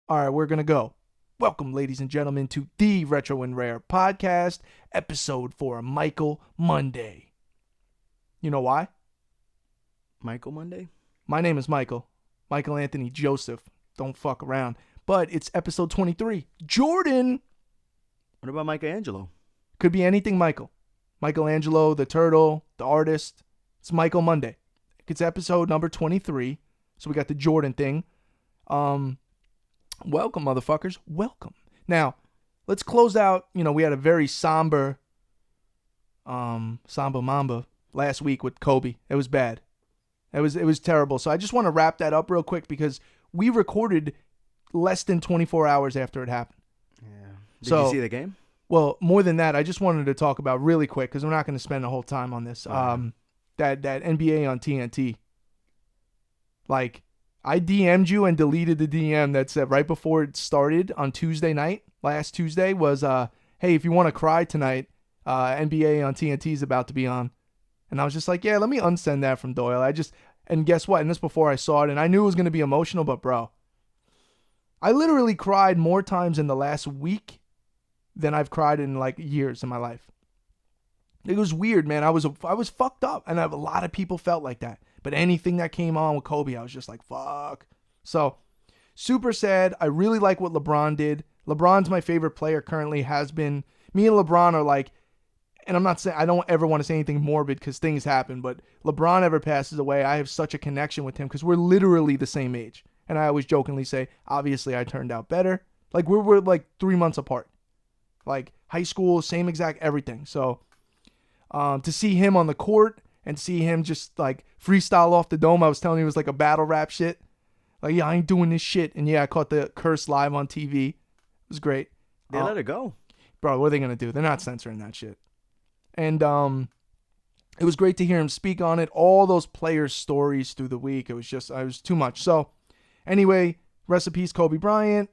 All right, we're going to go. Welcome, ladies and gentlemen, to the Retro and Rare podcast, episode for Michael Monday. You know why? Michael Monday? My name is Michael. Michael Anthony Joseph. Don't fuck around. But it's episode 23. Jordan! What about Michelangelo? Could be anything Michael. Michelangelo, the turtle, the artist. It's Michael Monday. It's episode number 23. So we got the Jordan thing. Welcome, motherfuckers. Welcome. Now, let's close out. We had a very somber Mamba last week with Kobe. It was bad. It was terrible. So I just want to wrap that up real quick because we recorded less than 24 hours after it happened. Yeah. Did you see the game? Well, more than that, I just wanted to talk about really quick because we're not going to spend the whole time on this. That NBA on TNT. Like, I DM'd you and deleted the DM that said right before it started on Tuesday night, last Tuesday, was, hey, if you want to cry tonight, NBA on TNT is about to be on. And I was just like, yeah, let me unsend that from Doyle. And guess what? And this before I saw it, and I knew it was going to be emotional, but bro, I literally cried more times in the last week than I've cried in like years in my life. It was weird, man. I was fucked up, and a lot of people felt like that. But anything that came on with Kobe, I was just like, fuck. So, super sad. I really like what LeBron did. LeBron's my favorite player currently, has been. Me and LeBron are like, and I'm not saying, I don't ever want to say anything morbid because things happen, but LeBron ever passes away, I have such a connection with him because we're literally the same age. And I always jokingly say, obviously I turned out better. Like, we're like 3 months apart. Like, high school, same exact everything. So, to see him on the court and see him just like freestyle off the dome, I was telling you it was like a battle rap shit. Like, yeah, I ain't doing this shit. And yeah, I caught the curse live on TV. It was great. They let it go. Bro, what are they going to do? They're not censoring that shit. And it was great to hear him speak on it. All those players' stories through the week. It was too much. So anyway, rest in peace, Kobe Bryant.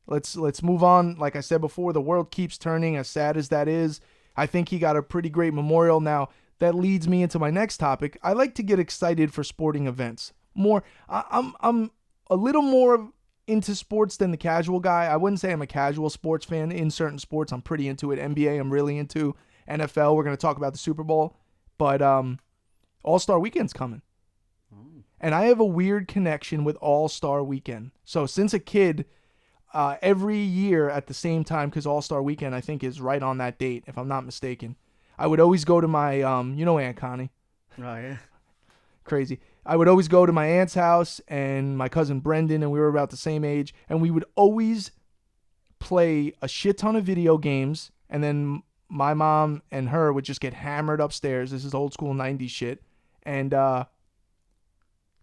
Let's move on. Like I said before, the world keeps turning, as sad as that is. I think he got a pretty great memorial. Now, that leads me into my next topic. I like to get excited for sporting events. I'm a little more into sports than the casual guy. I wouldn't say I'm a casual sports fan. In certain sports, I'm pretty into it. NBA, I'm really into. NFL, we're going to talk about the Super Bowl. But All-Star Weekend's coming. And I have a weird connection with All-Star Weekend. So since a kid, every year at the same time, because All-Star Weekend, I think, is right on that date, if I'm not mistaken, I would always go to my, Aunt Connie. Oh, yeah. Crazy. I would always go to my aunt's house and my cousin Brendan, and we were about the same age, and we would always play a shit ton of video games, and then my mom and her would just get hammered upstairs. This is old school 90s shit. And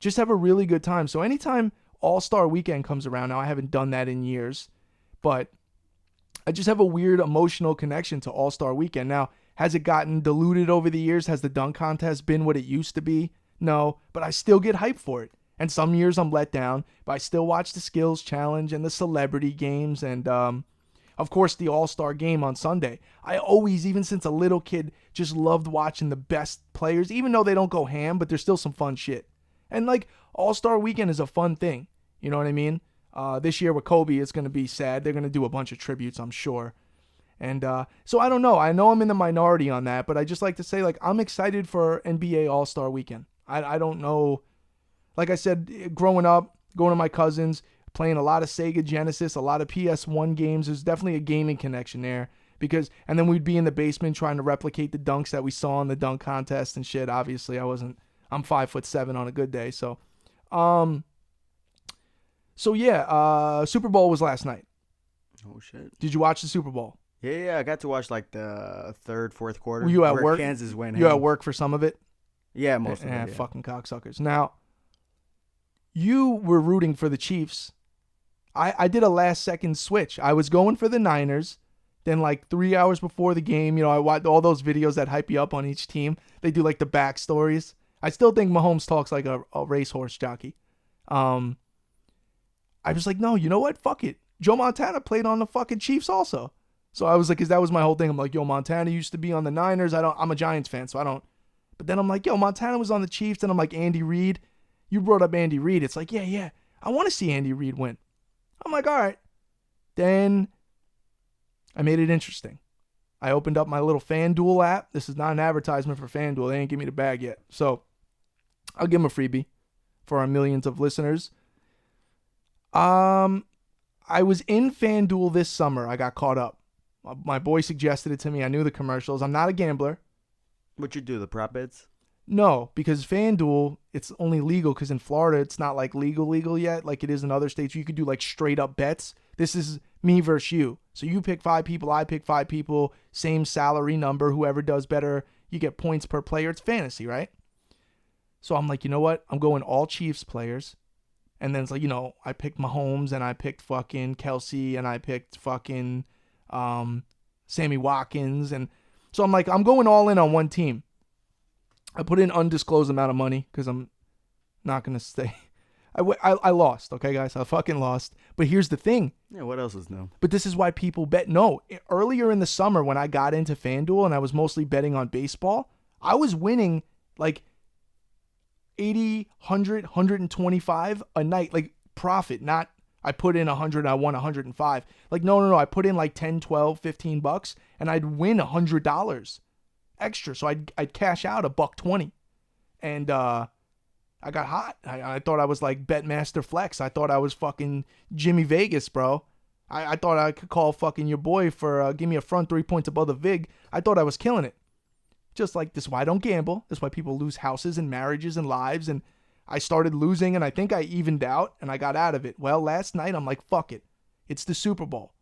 just have a really good time. So anytime All-Star Weekend comes around, now I haven't done that in years, but I just have a weird emotional connection to All-Star Weekend. Now, has it gotten diluted over the years? Has the dunk contest been what it used to be? No, but I still get hyped for it. And some years I'm let down, but I still watch the skills challenge and the celebrity games and, of course, the All-Star game on Sunday. I always, even since a little kid, just loved watching the best players, even though they don't go ham, but there's still some fun shit. And, like, All-Star Weekend is a fun thing. You know what I mean? This year with Kobe, it's going to be sad. They're going to do a bunch of tributes, I'm sure. And so I don't know. I know I'm in the minority on that, but I just like to say, like, I'm excited for NBA All-Star Weekend. I don't know. Like I said, growing up, going to my cousins, playing a lot of Sega Genesis, a lot of PS1 games. There's definitely a gaming connection there. And then we'd be in the basement trying to replicate the dunks that we saw in the dunk contest and shit. Obviously, I'm 5'7" on a good day. So yeah, Super Bowl was last night. Oh, shit. Did you watch the Super Bowl? Yeah, I got to watch like the third, fourth quarter. Were you at work? Kansas went. You at work for some of it? Yeah, most of it. Yeah. Fucking cocksuckers. Now, you were rooting for the Chiefs. I did a last second switch. I was going for the Niners. Then like 3 hours before the game, I watched all those videos that hype you up on each team. They do like the backstories. I still think Mahomes talks like a racehorse jockey. I was like, no, you know what? Fuck it. Joe Montana played on the fucking Chiefs also. So I was like, because that was my whole thing. I'm like, yo, Montana used to be on the Niners. I'm a Giants fan, so I don't. But then I'm like, yo, Montana was on the Chiefs. Then I'm like, Andy Reid. You brought up Andy Reid. It's like, yeah. I want to see Andy Reid win. I'm like, all right. Then I made it interesting. I opened up my little FanDuel app. This is not an advertisement for FanDuel. They ain't give me the bag yet. So I'll give them a freebie for our millions of listeners. I was in FanDuel this summer. I got caught up. My boy suggested it to me. I knew the commercials. I'm not a gambler. What you do, the prop bets? No, because FanDuel, it's only legal because in Florida, it's not like legal yet like it is in other states. You could do like straight up bets. This is me versus you. So you pick 5 people, I pick 5 people, same salary number. Whoever does better, you get points per player. It's fantasy, right? So I'm like, you know what? I'm going all Chiefs players. And then it's like, I picked Mahomes and I picked fucking Kelsey and I picked fucking Sammy Watkins. And so I'm like, I'm going all in on one team. I put in undisclosed amount of money because I'm not going to stay. I lost, okay, guys? I fucking lost. But here's the thing. Yeah, what else is new? But this is why people bet. No, earlier in the summer when I got into FanDuel and I was mostly betting on baseball, I was winning like 80, 100, 125 a night, like profit. Not I put in 100, I won 105. Like, no. I put in like 10, 12, 15 bucks and I'd win $100 extra. So I'd cash out $120. And I got hot. I thought I was like Betmaster Flex. I thought I was fucking Jimmy Vegas, bro. I thought I could call fucking your boy for give me a front 3 points above the vig. I thought I was killing it. Just like this is why I don't gamble. This is why people lose houses and marriages and lives. And I started losing and I think I evened out and I got out of it. Well, last night I'm like, fuck it. It's the Super Bowl.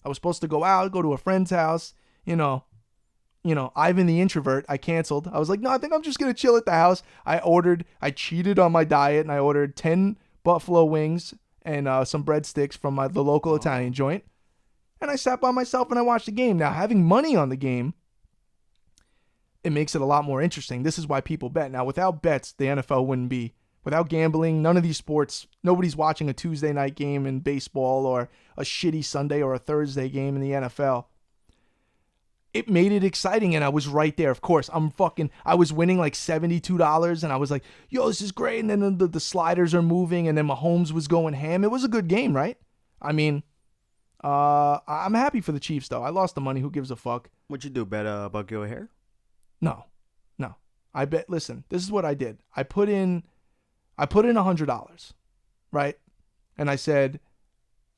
I was supposed to go out, go to a friend's house, Ivan the introvert, I canceled. I was like, no, I think I'm just going to chill at the house. I cheated on my diet and I ordered 10 buffalo wings and some breadsticks from the local Italian joint. And I sat by myself and I watched the game. Now, having money on the game, it makes it a lot more interesting. This is why people bet. Now, without bets, the NFL wouldn't be. Without gambling, none of these sports, nobody's watching a Tuesday night game in baseball or a shitty Sunday or a Thursday game in the NFL. It made it exciting, and I was right there. Of course, I was winning like $72, and I was like, yo, this is great. And then the sliders are moving, and then Mahomes was going ham. It was a good game, right? I mean, I'm happy for the Chiefs, though. I lost the money. Who gives a fuck? What'd you do, bet about your hair? No. I bet, listen, this is what I did. I put in $100, right? And I said,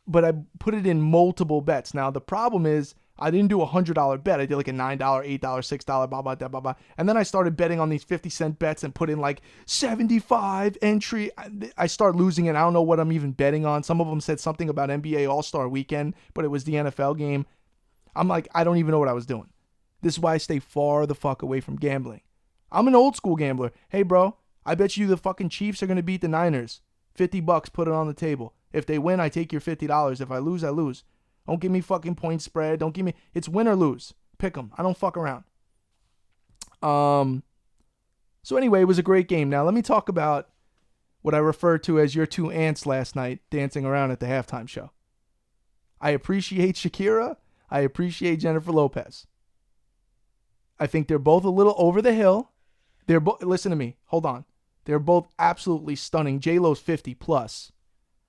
but I put it in multiple bets. Now, the problem is, I didn't do a $100 bet. I did like a $9, $8, $6, blah, blah, blah, blah, blah. And then I started betting on these 50-cent bets and put in like 75 entry. I start losing it. I don't know what I'm even betting on. Some of them said something about NBA All-Star Weekend, but it was the NFL game. I'm like, I don't even know what I was doing. This is why I stay far the fuck away from gambling. I'm an old school gambler. Hey, bro, I bet you the fucking Chiefs are going to beat the Niners. $50, put it on the table. If they win, I take your $50. If I lose, I lose. Don't give me fucking point spread. Don't give me... It's win or lose. Pick them. I don't fuck around. So anyway, it was a great game. Now, let me talk about what I referred to as your two ants last night dancing around at the halftime show. I appreciate Shakira. I appreciate Jennifer Lopez. I think they're both a little over the hill. Listen to me. Hold on. They're both absolutely stunning. J-Lo's 50 plus.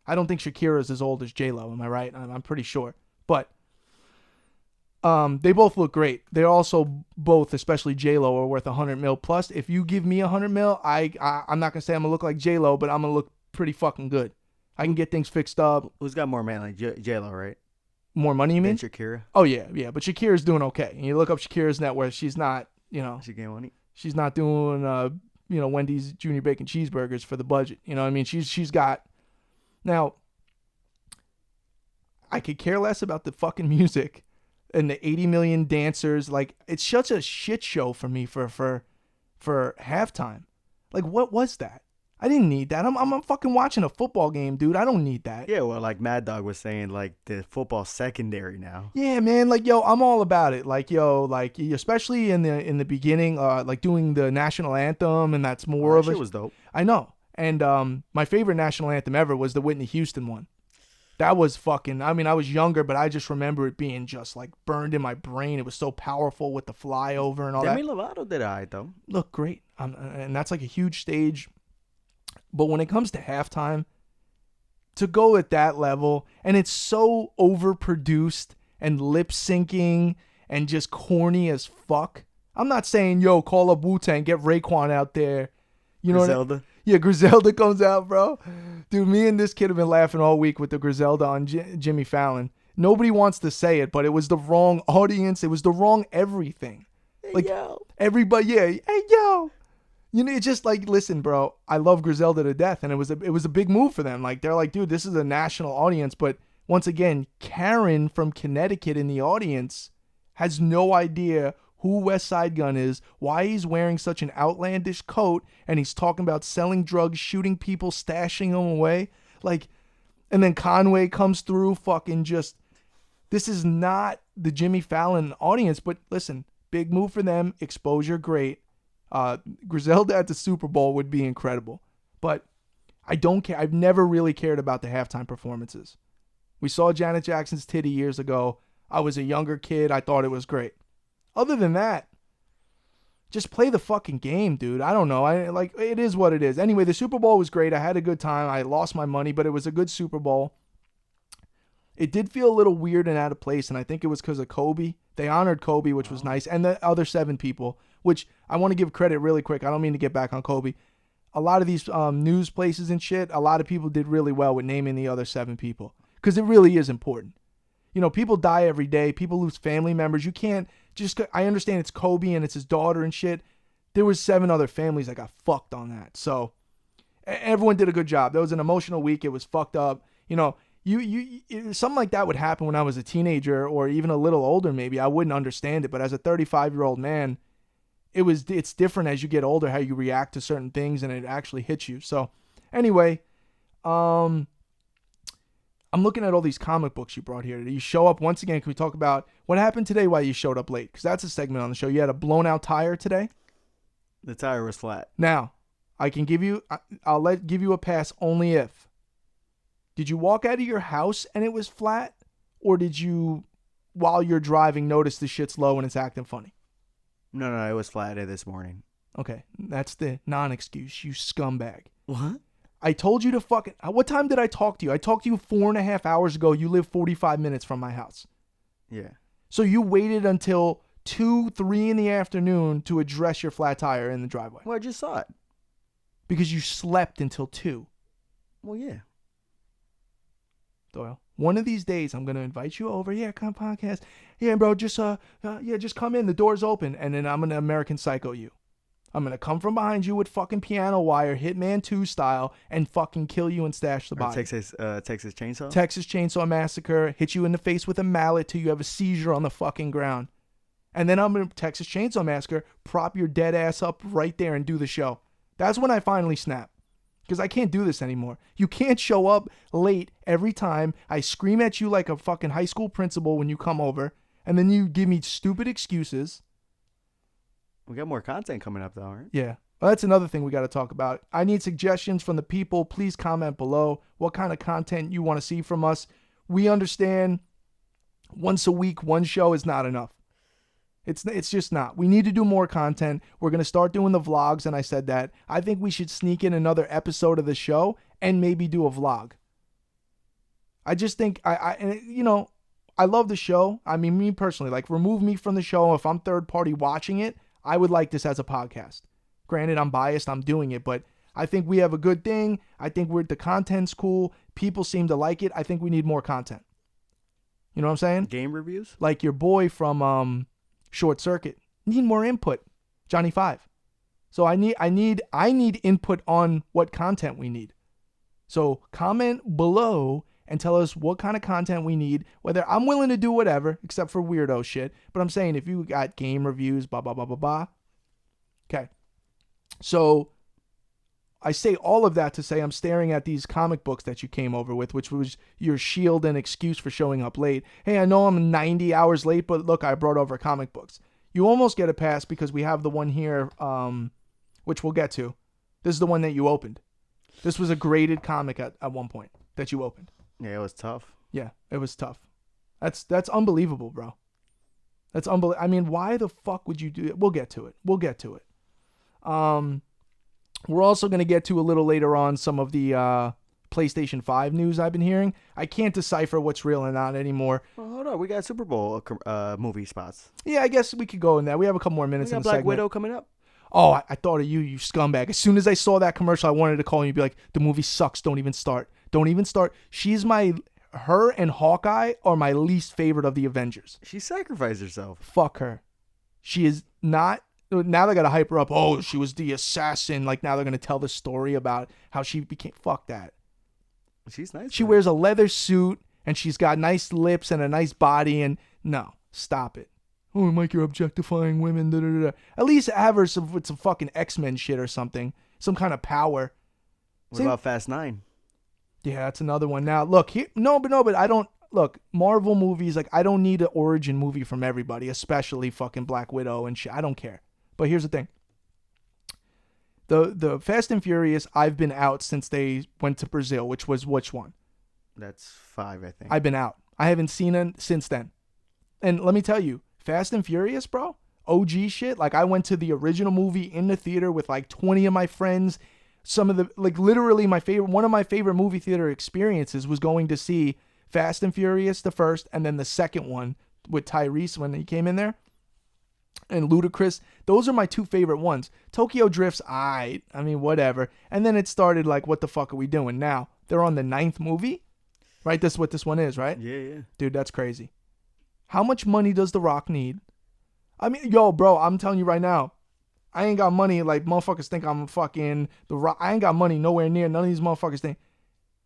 I don't think Shakira's as old as J-Lo. Am I right? I'm pretty sure. But they both look great. They're also both, especially J-Lo, are worth $100 million plus. If you give me $100 million, I'm not gonna say I'm gonna look like J-Lo, but I'm gonna look pretty fucking good. I can get things fixed up. Who's got more money, like J-Lo, right? More money, you mean? Than Shakira. Oh yeah. But Shakira's doing okay. And you look up Shakira's net worth, she's not, She getting money. She's not doing, Wendy's Junior Bacon cheeseburgers for the budget. You know what I mean? She's got. Now, I could care less about the fucking music and the 80 million dancers. Like, it's such a shit show for me for halftime. Like, what was that? I didn't need that. I'm fucking watching a football game, dude. I don't need that. Yeah, well, like Mad Dog was saying, like the football secondary now. Yeah, man. Like, yo, I'm all about it. Like, yo, like especially in the beginning, like doing the national anthem, and that's more of it. That was dope. I know. And my favorite national anthem ever was the Whitney Houston one. That was fucking. I mean, I was younger, but I just remember it being just like burned in my brain. It was so powerful with the flyover and all Demi that. Lovato did I though. Look great. And that's like a huge stage. But when it comes to halftime, to go at that level, and it's so overproduced and lip syncing and just corny as fuck. I'm not saying, yo, call up Wu-Tang, get Raekwon out there. You know Griselda. Yeah, Griselda comes out, bro. Dude, me and this kid have been laughing all week with the Griselda on Jimmy Fallon. Nobody wants to say it, but it was the wrong audience. It was the wrong everything. Hey, Like, yo. everybody, yeah, hey, yo. You know, it's just like, listen, bro, I love Griselda to death, and it was a big move for them. Like, they're like, dude, this is a national audience, but once again, Karen from Connecticut in the audience has no idea who West Side Gun is, why he's wearing such an outlandish coat, and he's talking about selling drugs, shooting people, stashing them away. Like, and then Conway comes through fucking just, this is not the Jimmy Fallon audience, but listen, big move for them, exposure, great. Griselda at the Super Bowl would be incredible, but I don't care. I've never really cared about the halftime performances. We saw Janet Jackson's titty years ago. I was a younger kid. I thought it was great. Other than that, just play the fucking game, dude. I don't know. It is what it is. Anyway, the Super Bowl was great. I had a good time. I lost my money, but it was a good Super Bowl. It did feel a little weird and out of place, and I think it was because of Kobe. They honored Kobe, which was nice, and the other 7 people, which I want to give credit really quick. I don't mean to get back on Kobe. A lot of these news places and shit, a lot of people did really well with naming the other 7 people because it really is important. You know, people die every day. People lose family members. You can't just, I understand it's Kobe and it's his daughter and shit. There was 7 other families that got fucked on that. So everyone did a good job. That was an emotional week. It was fucked up. You know, something like that would happen when I was a teenager or even a little older maybe. I wouldn't understand it. But as a 35-year-old man, it's different as you get older how you react to certain things and it actually hits you. So anyway, I'm looking at all these comic books you brought here. You show up once again. Can we talk about what happened today? Why you showed up late? Because that's a segment on the show. You had a blown out tire today. The tire was flat. Now, I'll give you a pass only if. Did you walk out of your house and it was flat, or did you, while you're driving, notice the shit's low and it's acting funny? No, it was flat this morning. Okay, that's the non-excuse, you scumbag. What? I told you to fucking... What time did I talk to you? I talked to you 4.5 hours ago. You live 45 minutes from my house. Yeah. So you waited until 2, 3 in the afternoon to address your flat tire in the driveway. Well, I just saw it. Because you slept until 2. Well, yeah. Doyle, one of these days I'm going to invite you over. Yeah, come podcast. Yeah, bro, just come in. The door's open. And then I'm going to American Psycho you. I'm going to come from behind you with fucking piano wire, Hitman 2 style, and fucking kill you and stash the body. Texas Chainsaw? Texas Chainsaw Massacre, hit you in the face with a mallet till you have a seizure on the fucking ground. And then I'm going to Texas Chainsaw Massacre, prop your dead ass up right there and do the show. That's when I finally snap. Because I can't do this anymore. You can't show up late every time. I scream at you like a fucking high school principal when you come over, and then you give me stupid excuses. We got more content coming up, though, right? Yeah. Well, that's another thing we got to talk about. I need suggestions from the people. Please comment below what kind of content you want to see from us. We understand once a week, one show is not enough. It's just not. We need to do more content. We're going to start doing the vlogs, and I said that. I think we should sneak in another episode of the show and maybe do a vlog. I just think, I love the show. I mean, me personally, like, remove me from the show. If I'm third party watching it, I would like this as a podcast. Granted, I'm biased. I'm doing it, but I think we have a good thing. I think the content's cool. People seem to like it. I think we need more content. You know what I'm saying? Game reviews? Like your boy from Short Circuit. Need more input. Johnny 5. So I need input on what content we need. So comment below and tell us what kind of content we need. Whether I'm willing to do whatever, except for weirdo shit. But I'm saying if you got game reviews, blah, blah, blah, blah, blah. Okay. So I say all of that to say I'm staring at these comic books that you came over with, which was your shield and excuse for showing up late. Hey, I know I'm 90 hours late, but look, I brought over comic books. You almost get a pass because we have the one here, which we'll get to. This is the one that you opened. This was a graded comic at one point that you opened. Yeah, it was tough. Yeah, it was tough. That's unbelievable, bro. That's unbelievable. I mean, why the fuck would you do it? We'll get to it. We're also going to get to a little later on some of the PlayStation 5 news I've been hearing. I can't decipher what's real and not anymore. Well, hold on. We got Super Bowl movie spots. Yeah, I guess we could go in that. We have a couple more We minutes in got the Black segment. Widow coming up. Oh, I thought of you scumbag. As soon as I saw that commercial, I wanted to call you and be like, the movie sucks. Don't even start. Don't even start. Her and Hawkeye are my least favorite of the Avengers. She sacrificed herself. Fuck her. She is not. Now they got to hype her up. Oh, she was the assassin. Like now they're going to tell the story about how she became. Fuck that. She's nice. She wears a leather suit and she's got nice lips and a nice body. And no, stop it. Oh, Mike, you're objectifying women. Da, da, da. At least have her with some fucking X-Men shit or something. Some kind of power. What about Fast 9? Yeah, that's another one. Now, look, but I don't, look, Marvel movies, like, I don't need an origin movie from everybody, especially fucking Black Widow and shit. I don't care. But here's the thing. The Fast and Furious, I've been out since they went to Brazil, which was which one? That's 5, I think. I've been out. I haven't seen it since then. And let me tell you, Fast and Furious, bro, OG shit. Like, I went to the original movie in the theater with like 20 of my friends. Some of the, like, literally one of my favorite movie theater experiences was going to see Fast and Furious, the first, and then the second one with Tyrese when he came in there. And Ludacris. Those are my two favorite ones. Tokyo Drift's I mean, whatever. And then it started like, what the fuck are we doing now? They're on the 9th movie, right? That's what this one is, right? Yeah. Dude, that's crazy. How much money does The Rock need? I mean, yo, bro, I'm telling you right now, I ain't got money like motherfuckers think I'm fucking The Rock. I ain't got money nowhere near. None of these motherfuckers think.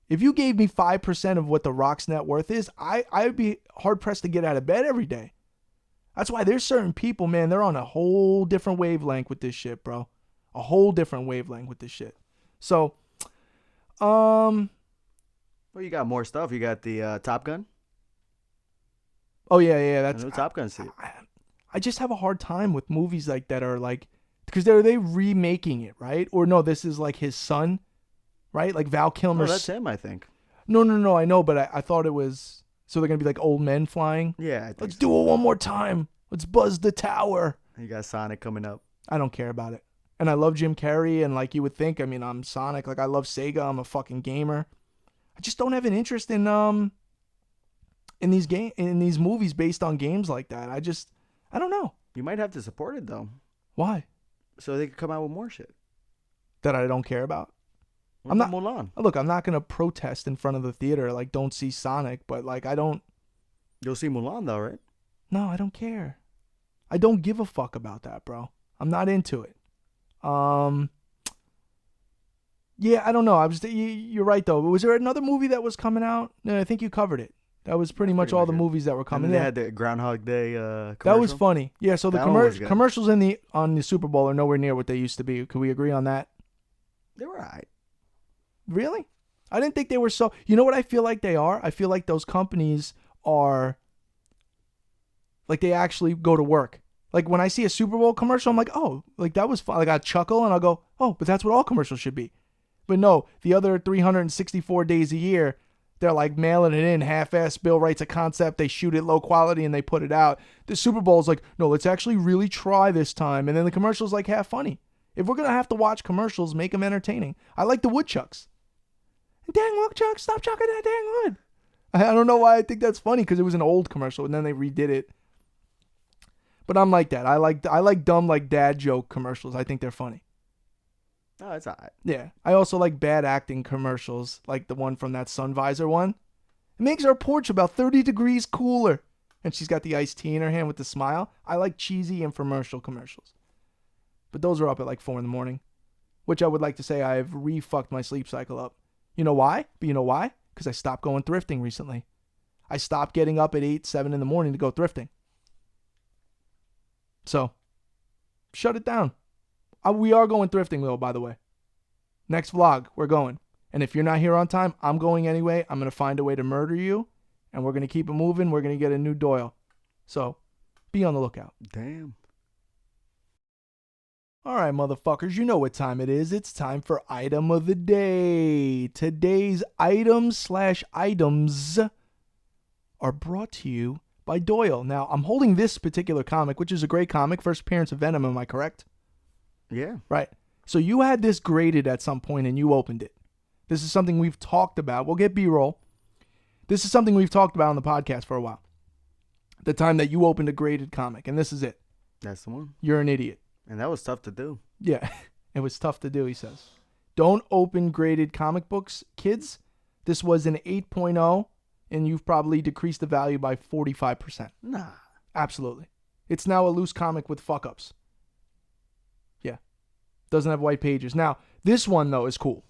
If you gave me 5% of what The Rock's net worth is, I would be hard-pressed to get out of bed every day. That's why there's certain people, man, they're on a whole different wavelength with this shit, bro. A whole different wavelength with this shit. So, Well, you got more stuff. You got the Top Gun. Oh, yeah, that's... I know Top Gun scene. I just have a hard time with movies like that are like... Because they remaking it, right? Or no, this is like his son, right? Like Val Kilmer. Oh, that's him, I think. No, I know, but I thought it was... So they're going to be like old men flying? Yeah, I think Let's do it one more time. Let's buzz the tower. You got Sonic coming up. I don't care about it. And I love Jim Carrey, and like you would think, I mean, I'm Sonic. Like, I love Sega. I'm a fucking gamer. I just don't have an interest in these movies based on games like that. I don't know. You might have to support it, though. Why? So they could come out with more shit. That I don't care about? What I'm about not. Mulan? Look, I'm not gonna protest in front of the theater. Like, don't see Sonic, but like, I don't. You'll see Mulan, though, right? No, I don't care. I don't give a fuck about that, bro. I'm not into it. Yeah, I don't know. You're right though. Was there another movie that was coming out? No, I think you covered it. That was pretty much all the movies that were coming. And they had the Groundhog Day commercial. That was funny. Yeah, so the That one was good. commercials on the Super Bowl are nowhere near what they used to be. Could we agree on that? They were all right. Really? I didn't think they were so... You know what I feel like they are? I feel like those companies are... Like, they actually go to work. Like, when I see a Super Bowl commercial, I'm like, oh, like, that was fun. Like, I chuckle, and I'll go, oh, but that's what all commercials should be. But no, the other 364 days a year, they're, like, mailing it in. Half-ass Bill writes a concept, they shoot it low quality, and they put it out. The Super Bowl is like, no, let's actually really try this time. And then the commercial's, like, half funny. If we're going to have to watch commercials, make them entertaining. I like the woodchucks. Dang woodchuck, stop chucking that dang wood. I don't know why I think that's funny, because it was an old commercial, and then they redid it. But I'm like that. I like dumb, like, dad joke commercials. I think they're funny. Oh, it's all right. Yeah. I also like bad acting commercials, like the one from that sun visor one. It makes our porch about 30 degrees cooler. And she's got the iced tea in her hand with the smile. I like cheesy infomercial commercials. But those are up at like 4 a.m, which I would like to say I've re-fucked my sleep cycle up. You know why? But you know why? Because I stopped going thrifting recently. I stopped getting up at 8, 7 a.m. to go thrifting. So, shut it down. We are going thrifting, though, by the way. Next vlog, we're going. And if you're not here on time, I'm going anyway. I'm going to find a way to murder you. And we're going to keep it moving. We're going to get a new Doyle. So, be on the lookout. Damn. All right, motherfuckers, you know what time it is. It's time for Item of the Day. Today's items are brought to you by Doyle. Now, I'm holding this particular comic, which is a great comic. First appearance of Venom, am I correct? Yeah. Right. So you had this graded at some point and you opened it. This is something we've talked about. We'll get B-roll. This is something we've talked about on the podcast for a while. The time that you opened a graded comic, and this is it. That's the one. You're an idiot. And that was tough to do. Yeah, it was tough to do, he says. Don't open graded comic books, kids. This was an 8.0, and you've probably decreased the value by 45%. Nah. Absolutely. It's now a loose comic with fuck-ups. Yeah. Doesn't have white pages. Now, this one, though, is cool.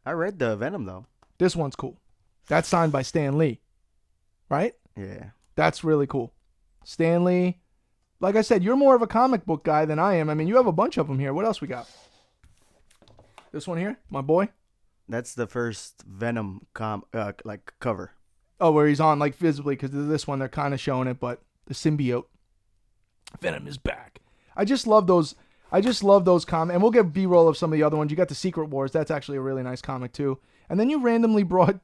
I read the Venom, though. This one's cool. That's signed by Stan Lee. Right? Yeah. That's really cool. Stan Lee. Like I said, you're more of a comic book guy than I am. I mean, you have a bunch of them here. What else we got? This one here? My boy? That's the first Venom cover. Oh, where he's on, like, visibly, because this one, they're kind of showing it, but the symbiote. Venom is back. I just love those comics. And we'll get B-roll of some of the other ones. You got the Secret Wars. That's actually a really nice comic, too. And then you randomly brought...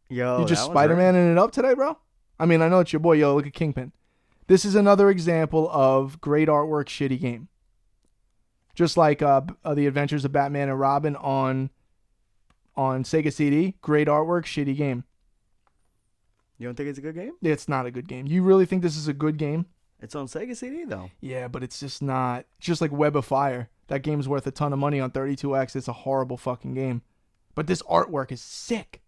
Yo, you just Spider-Man-ing it up today, bro? I mean, I know it's your boy. Yo, look at Kingpin. This is another example of great artwork, shitty game. Just like The Adventures of Batman and Robin on Sega CD. Great artwork, shitty game. You don't think it's a good game? It's not a good game. You really think this is a good game? It's on Sega CD, though. Yeah, but it's just not. It's just like Web of Fire. That game's worth a ton of money on 32X. It's a horrible fucking game. But this artwork is sick.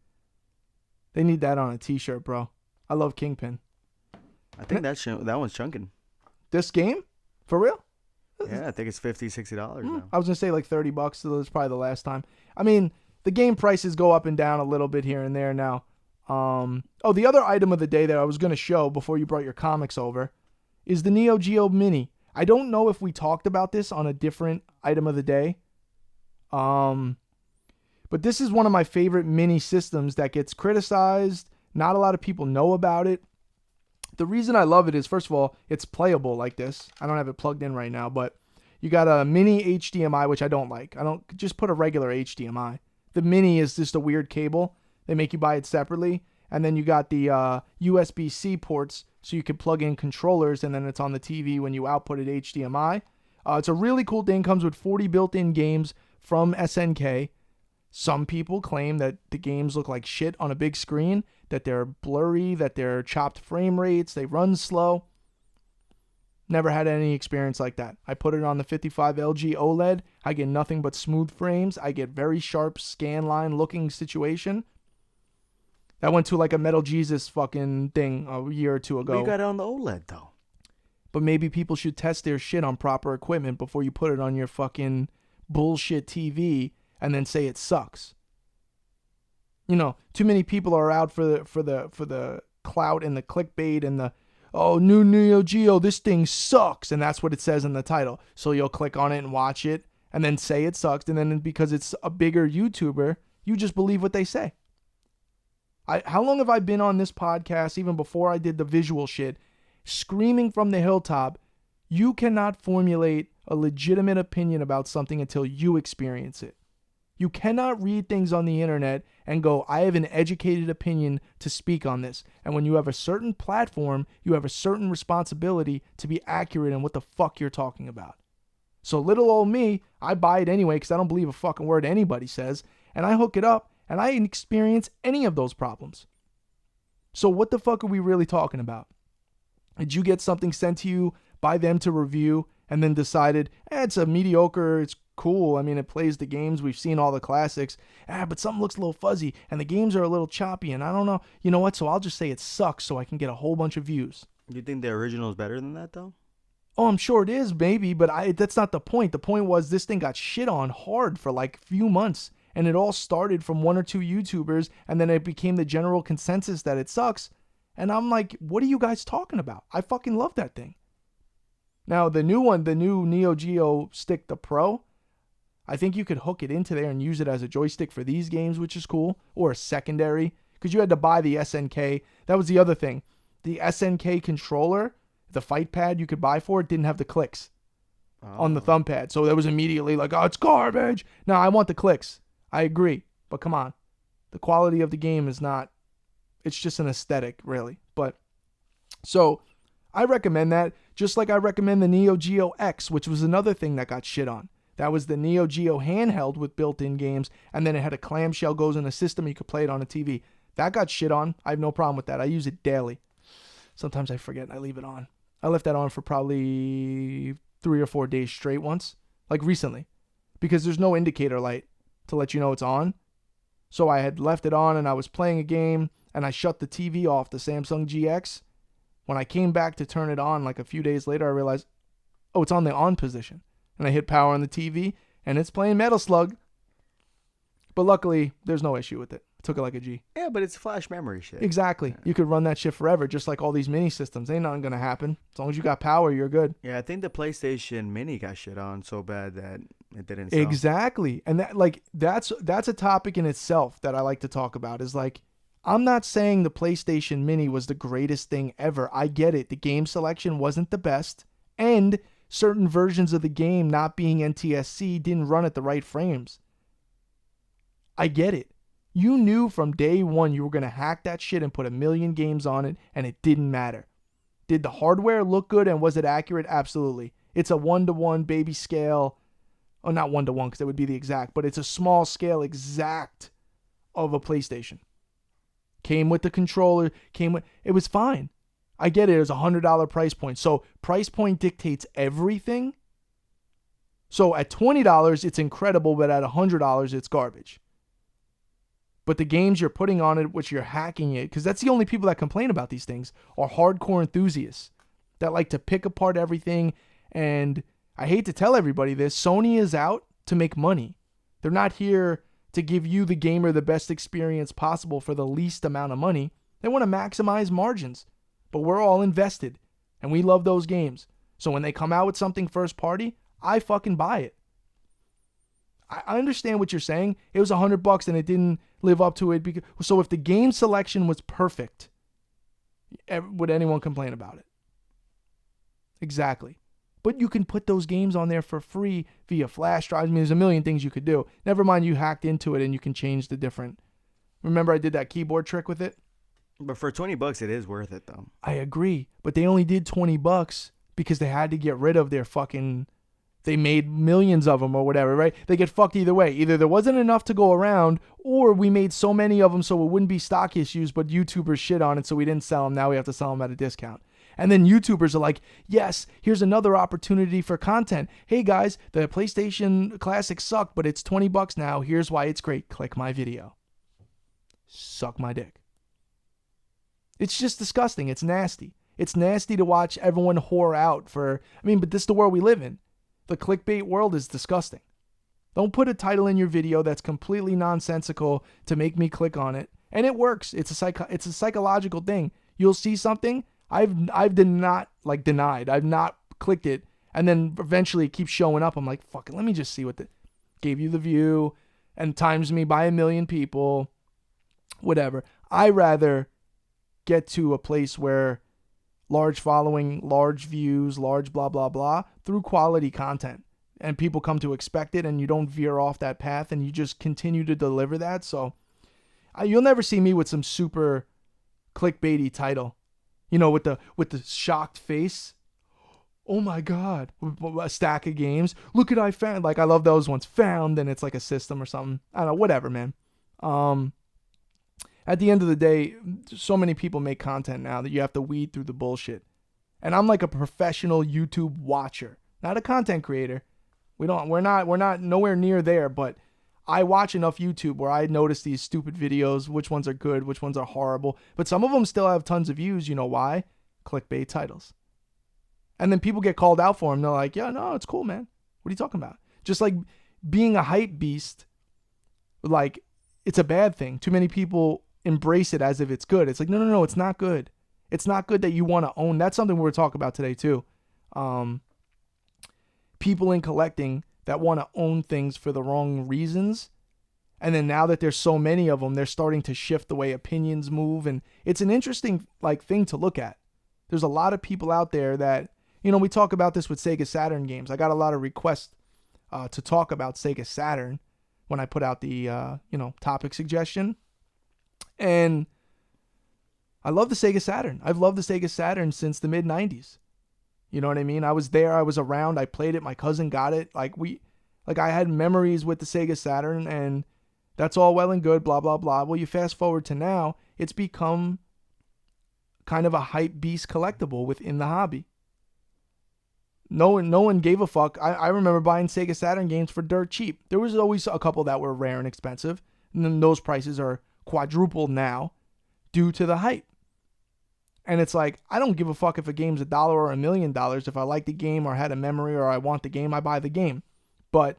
They need that on a t-shirt, bro. I love Kingpin. I think that one's chunking. This game? For real? Yeah, I think it's $50, $60 now. I was going to say like $30, so that's probably the last time. I mean, the game prices go up and down a little bit here and there now. The other item of the day that I was going to show before you brought your comics over is the Neo Geo Mini. I don't know if we talked about this on a different item of the day. But this is one of my favorite mini systems that gets criticized. Not a lot of people know about it. The reason I love it is, first of all, it's playable like this. I don't have it plugged in right now, but you got a mini HDMI, which I don't like. I don't just put a regular HDMI. The mini is just a weird cable. They make you buy it separately. And then you got the USB-C ports, so you can plug in controllers, and then it's on the TV when you output it HDMI. It's a really cool thing. Comes with 40 built-in games from SNK. Some people claim that the games look like shit on a big screen, that they're blurry, that they're chopped frame rates, they run slow. Never had any experience like that. I put it on the 55 LG OLED. I get nothing but smooth frames. I get very sharp scan line looking situation. That went to like a Metal Jesus fucking thing a year or two ago. But you got it on the OLED, though. But maybe people should test their shit on proper equipment before you put it on your fucking bullshit TV and then say it sucks. You know, too many people are out for the clout and the clickbait and the, oh, new Neo Geo, this thing sucks, and that's what it says in the title. So you'll click on it and watch it and then say it sucks, and then because it's a bigger YouTuber, you just believe what they say. How long have I been on this podcast, even before I did the visual shit, screaming from the hilltop, you cannot formulate a legitimate opinion about something until you experience it. You cannot read things on the internet and go, I have an educated opinion to speak on this. And when you have a certain platform, you have a certain responsibility to be accurate in what the fuck you're talking about. So little old me, I buy it anyway because I don't believe a fucking word anybody says. And I hook it up and I didn't experience any of those problems. So what the fuck are we really talking about? Did you get something sent to you by them to review and then decided, it's a mediocre, it's cool. I mean, it plays the games. We've seen all the classics. But something looks a little fuzzy and the games are a little choppy and I don't know. You know what? So I'll just say it sucks so I can get a whole bunch of views. Do you think the original is better than that, though? Oh, I'm sure it is, maybe, but that's not the point. The point was this thing got shit on hard for like a few months. And it all started from one or two YouTubers, and then it became the general consensus that it sucks. And I'm like, what are you guys talking about? I fucking love that thing. Now, the new one, the new Neo Geo Stick, the Pro, I think you could hook it into there and use it as a joystick for these games, which is cool, or a secondary, because you had to buy the SNK. That was the other thing. The SNK controller, the fight pad you could buy for it, didn't have the clicks on the thumb pad. So that was immediately like, oh, it's garbage. No, I want the clicks. I agree, but come on. The quality of the game is not, it's just an aesthetic, really. But, so, I recommend that, just like I recommend the Neo Geo X, which was another thing that got shit on. That was the Neo Geo handheld with built-in games, and then it had a clamshell goes in a system. You could play it on a TV. That got shit on. I have no problem with that. I use it daily. Sometimes I forget and I leave it on. I left that on for probably 3 or 4 days straight once, like recently, because there's no indicator light to let you know it's on. So I had left it on and I was playing a game and I shut the TV off, the Samsung GX. When I came back to turn it on like a few days later, I realized, oh, it's on the on position. And I hit power on the TV and it's playing Metal Slug. But luckily, there's no issue with it. Took it like a G. Yeah, but it's flash memory shit. Exactly. Yeah. You could run that shit forever, just like all these mini systems. Ain't nothing gonna happen. As long as you got power, you're good. Yeah, I think the PlayStation Mini got shit on so bad that it didn't sell. Exactly. And that's a topic in itself that I like to talk about. Is like, I'm not saying the PlayStation Mini was the greatest thing ever. I get it. The game selection wasn't the best, and certain versions of the game not being NTSC didn't run at the right frames. I get it. You knew from day one you were going to hack that shit and put 1 million games on it, and it didn't matter. Did the hardware look good and was it accurate? Absolutely. It's a 1-to-1 baby scale. Oh, not 1-to-1 because it would be the exact, but it's a small scale exact of a PlayStation. Came with the controller, it was fine. I get it. It was $100 price point. So price point dictates everything. So at $20, it's incredible, but at $100, it's garbage. But the games you're putting on it, which you're hacking it, because that's the only people that complain about these things, are hardcore enthusiasts that like to pick apart everything. And I hate to tell everybody this, Sony is out to make money. They're not here to give you, the gamer, the best experience possible for the least amount of money. They want to maximize margins. But we're all invested, and we love those games. So when they come out with something first party, I fucking buy it. I understand what you're saying. It was $100 and it didn't live up to it. So if the game selection was perfect, would anyone complain about it? Exactly. But you can put those games on there for free via flash drives. I mean, there's a million things you could do. Never mind you hacked into it and you can change the different. Remember I did that keyboard trick with it? But for $20, it is worth it, though. I agree. But they only did $20 because they had to get rid of their fucking... They made millions of them or whatever, right? They get fucked either way. Either there wasn't enough to go around, or we made so many of them so it wouldn't be stock issues, but YouTubers shit on it, so we didn't sell them. Now we have to sell them at a discount. And then YouTubers are like, yes, here's another opportunity for content. Hey guys, the PlayStation Classic sucked, but it's $20 now. Here's why it's great. Click my video. Suck my dick. It's just disgusting. It's nasty. It's nasty to watch everyone whore out for... I mean, but this is the world we live in. The clickbait world is disgusting. Don't put a title in your video that's completely nonsensical to make me click on it. And it works. It's a psychological thing. You'll see something. I've not denied. I've not clicked it. And then eventually it keeps showing up. I'm like, fuck it. Let me just see what gave you the view and times me by 1 million people. Whatever. I rather get to a place where large following, large views, large blah, blah, blah, through quality content. And people come to expect it and you don't veer off that path and you just continue to deliver that. So you'll never see me with some super clickbaity title, you know, with the shocked face. Oh my God, a stack of games. Look at I found, like I love those ones. Found, and it's like a system or something. I don't know, whatever, man. At the end of the day, so many people make content now that you have to weed through the bullshit. And I'm like a professional YouTube watcher, not a content creator. We're not nowhere near there, but I watch enough YouTube where I notice these stupid videos, which ones are good, which ones are horrible. But some of them still have tons of views. You know why? Clickbait titles. And then people get called out for them. They're like, yeah, no, it's cool, man. What are you talking about? Just like being a hype beast, like it's a bad thing. Too many people embrace it as if it's good. It's like, no, it's not good. It's not good that you want to own. That's something we're talking about today too. People in collecting that want to own things for the wrong reasons. And then now that there's so many of them, they're starting to shift the way opinions move. And it's an interesting thing to look at. There's a lot of people out there that, you know, we talk about this with Sega Saturn games. I got a lot of requests to talk about Sega Saturn when I put out the, topic suggestion. And I love the Sega Saturn. I've loved the Sega Saturn since the mid-90s. You know what I mean? I was there. I was around. I played it. My cousin got it. Like, I had memories with the Sega Saturn, and that's all well and good, blah, blah, blah. Well, you fast forward to now, it's become kind of a hype beast collectible within the hobby. No one gave a fuck. I remember buying Sega Saturn games for dirt cheap. There was always a couple that were rare and expensive, and then those prices are quadrupled now due to the hype. And it's like, I don't give a fuck if a game's $1 or $1 million. If I like the game or had a memory or I want the game, I buy the game. But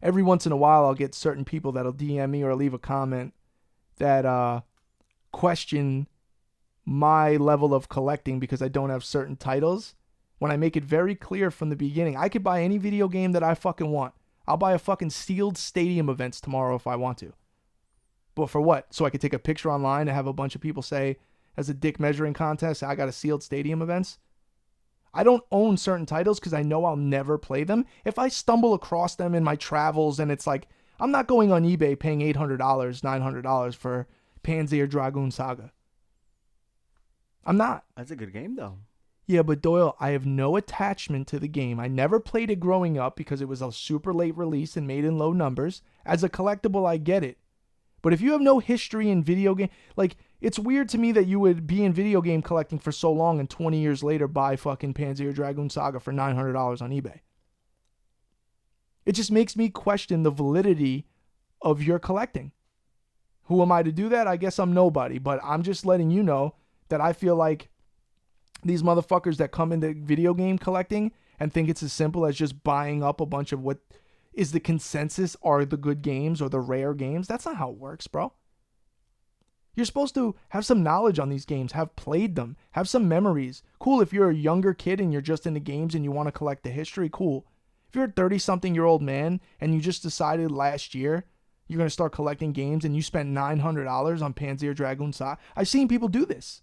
every once in a while, I'll get certain people that'll DM me or leave a comment that question my level of collecting because I don't have certain titles. When I make it very clear from the beginning, I could buy any video game that I fucking want. I'll buy a fucking sealed stadium events tomorrow if I want to. But for what? So I could take a picture online and have a bunch of people say, as a dick measuring contest, I got a sealed stadium events. I don't own certain titles because I know I'll never play them. If I stumble across them in my travels and it's like, I'm not going on eBay paying $800, $900 for Panzer Dragoon Saga. I'm not. That's a good game, though. Yeah, but Doyle, I have no attachment to the game. I never played it growing up because it was a super late release and made in low numbers. As a collectible, I get it. But if you have no history in video game, like, it's weird to me that you would be in video game collecting for so long and 20 years later buy fucking Panzer Dragoon Saga for $900 on eBay. It just makes me question the validity of your collecting. Who am I to do that? I guess I'm nobody, but I'm just letting you know that I feel like these motherfuckers that come into video game collecting and think it's as simple as just buying up a bunch of what is the consensus are the good games or the rare games. That's not how it works, bro. You're supposed to have some knowledge on these games, have played them, have some memories. Cool if you're a younger kid and you're just into games and you want to collect the history, cool. If you're a 30-something-year-old man and you just decided last year you're going to start collecting games and you spent $900 on Panzer Dragoon Saga, I've seen people do this.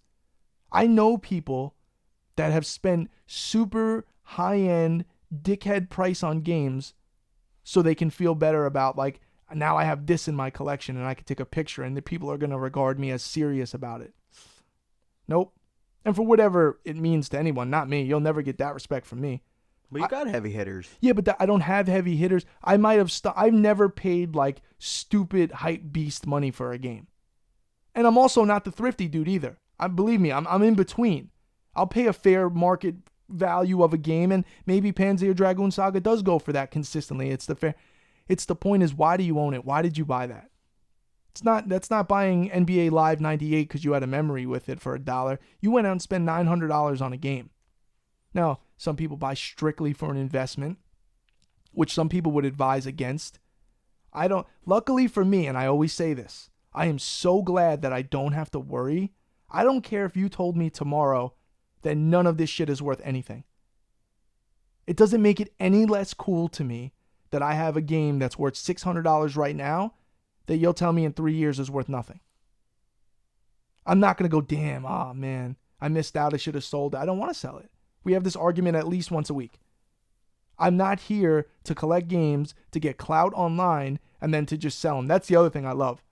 I know people that have spent super high-end dickhead price on games so they can feel better about, like, now I have this in my collection and I can take a picture and the people are going to regard me as serious about it. Nope. And for whatever it means to anyone, not me. You'll never get that respect from me. But you got heavy hitters. Yeah, but I don't have heavy hitters. I might have I've never paid like stupid hype beast money for a game. And I'm also not the thrifty dude either. Believe me, I'm in between. I'll pay a fair market value of a game, and maybe Panzer Dragoon Saga does go for that consistently. It's the point is, why do you own it? Why did you buy that? That's not buying NBA Live 98 because you had a memory with it for $1. You went out and spent $900 on a game. Now, some people buy strictly for an investment, which some people would advise against. I don't. Luckily for me, and I always say this, I am so glad that I don't have to worry. I don't care if you told me tomorrow that none of this shit is worth anything. It doesn't make it any less cool to me that I have a game that's worth $600 right now that you'll tell me in 3 years is worth nothing. I'm not going to go, damn, oh man, I missed out. I should have sold it. I don't want to sell it. We have this argument at least once a week. I'm not here to collect games, to get clout online, and then to just sell them. That's the other thing I love.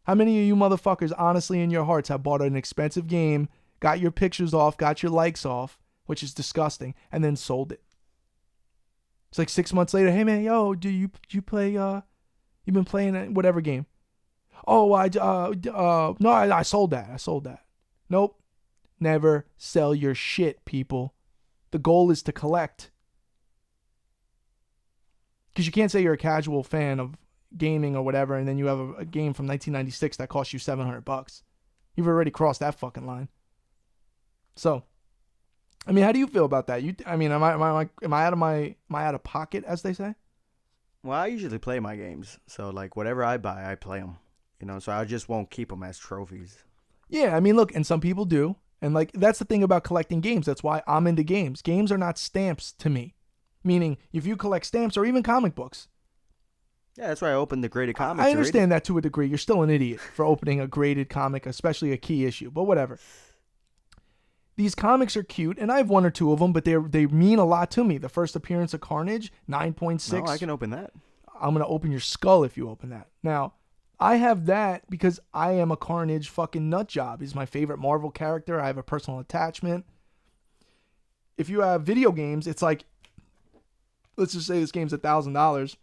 How many of you motherfuckers honestly in your hearts have bought an expensive game, got your pictures off, got your likes off, which is disgusting, and then sold it? It's like 6 months later, hey man, yo, do you play, you've been playing whatever game? Oh, no, I sold that. I sold that. Nope. Never sell your shit, people. The goal is to collect. Because you can't say you're a casual fan of gaming or whatever, and then you have a game from 1996 that costs you $700. You've already crossed that fucking line. So, I mean, how do you feel about that? Am I out of pocket, as they say? Well, I usually play my games, so like whatever I buy, I play them. So I just won't keep them as trophies. Yeah, I mean, look, and some people do, and like that's the thing about collecting games. That's why I'm into games. Games are not stamps to me. Meaning, if you collect stamps or even comic books. Yeah, that's why I opened the graded comics. I understand that to a degree. You're still an idiot for opening a graded comic, especially a key issue, but whatever. These comics are cute, and I have one or two of them, but they mean a lot to me. The first appearance of Carnage, 9.6. No, I can open that. I'm going to open your skull if you open that. Now, I have that because I am a Carnage fucking nut job. He's my favorite Marvel character. I have a personal attachment. If you have video games, it's like let's just say this game's $1,000.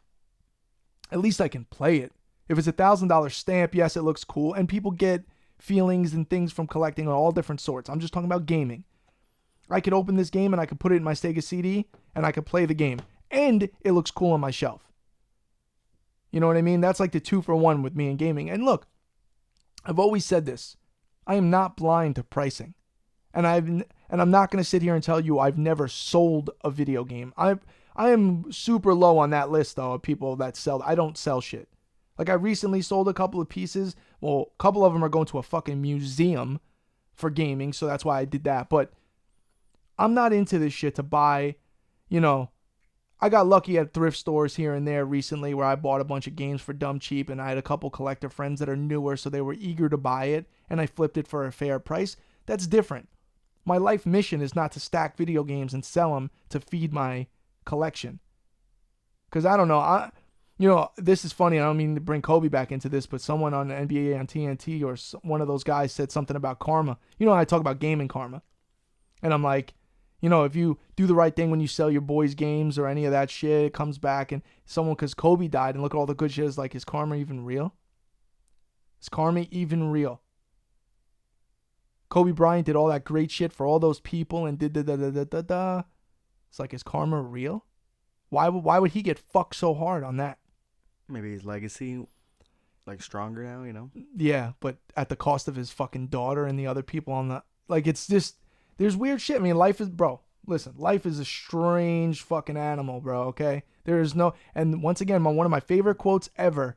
At least I can play it. If it's $1,000 stamp, yes, it looks cool. And people get feelings and things from collecting on all different sorts. I'm just talking about gaming. I could open this game and I could put it in my Sega CD and I could play the game. And it looks cool on my shelf. You know what I mean? That's like the 2-for-1 with me in gaming. And look, I've always said this. I am not blind to pricing. And I'm not going to sit here and tell you I've never sold a video game. I am super low on that list, though, of people that sell. I don't sell shit. Like, I recently sold a couple of pieces. Well, a couple of them are going to a fucking museum for gaming, so that's why I did that. But I'm not into this shit to buy, you know. I got lucky at thrift stores here and there recently where I bought a bunch of games for dumb cheap, and I had a couple collector friends that are newer, so they were eager to buy it, and I flipped it for a fair price. That's different. My life mission is not to stack video games and sell them to feed my collection. Because I don't know, this is funny. I don't mean to bring Kobe back into this, but someone on the NBA on TNT or one of those guys said something about karma. I talk about gaming karma. And I'm like, if you do the right thing when you sell your boys' games or any of that shit, it comes back and because Kobe died and look at all the good shit, is like, is karma even real? Is karma even real? Kobe Bryant did all that great shit for all those people and did da-da-da-da-da-da. It's like, is karma real? Why would he get fucked so hard on that? Maybe his legacy, like, stronger now, Yeah, but at the cost of his fucking daughter and the other people on the... Like, it's just... There's weird shit. I mean, life is... Bro, listen. Life is a strange fucking animal, bro, okay? There is no... And once again, one of my favorite quotes ever,